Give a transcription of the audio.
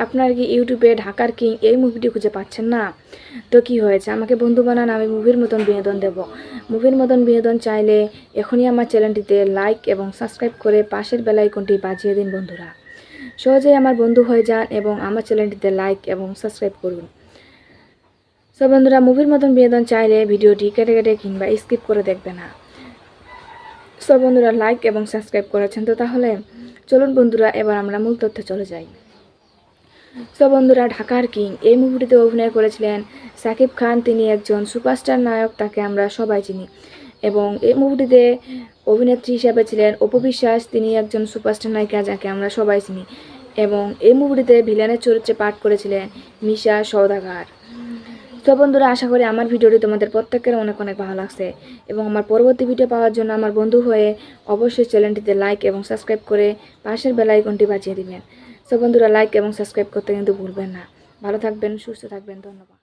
আপনারা কি ইউটিউবে ঢাকার কিং এই মুভিটি খুঁজে পাচ্ছেন না? তো কি হয়েছে, আমাকে বন্ধু বানান, আমি মুভির মতন বিনোদন দেব। মুভির মতন বিনোদন চাইলে এখনই আমার চ্যানেলটিতে লাইক এবং সাবস্ক্রাইব করে পাশের বেল আইকনটি বাজিয়ে দিন বন্ধুরা। সহজেই আমার বন্ধু হয়ে যান এবং আমার চ্যানেলটিতে লাইক এবং সাবস্ক্রাইব করুন। সো বন্ধুরা, মুভির মতন বিনোদন চাইলে ভিডিওটি কেটে কেটে কিংবা স্কিপ করে দেখবে না। সো বন্ধুরা, লাইক এবং সাবস্ক্রাইব করেছেন তো, তাহলে চলুন বন্ধুরা এবার আমরা মূল তথ্যে চলে যাই। সো বন্ধুরা, ঢাকার কিং এই মুভিটিতে অভিনয় করেছিলেন সাকিব খান। তিনি একজন সুপারস্টার নায়ক, তাকে আমরা সবাই চিনি। এবং এই মুভিটিতে অভিনেত্রী হিসাবে ছিলেন অপু বিশ্বাস। তিনি একজন সুপারস্টার নায়িকা, যাকে আমরা সবাই চিনি। এবং এই মুভিটিতে ভিলেনের চরিত্রে পাঠ করেছিলেন মিশা সওদাগর। তো বন্ধুরা, আশা করি আমার ভিডিওটি তোমাদের প্রত্যেকের অনেক অনেক ভালো লাগছে। এবং আমার পরবর্তী ভিডিও পাওয়ার জন্য আমার বন্ধু হয়ে অবশ্যই চ্যানেলটিতে লাইক এবং সাবস্ক্রাইব করে পাশের বেল আইকনটি বাজিয়ে দিবেন। সো বন্ধুরা, লাইক এবং সাবস্ক্রাইব করতে কিন্তু ভুলবেন না। ভালো থাকবেন, সুস্থ থাকবেন, ধন্যবাদ।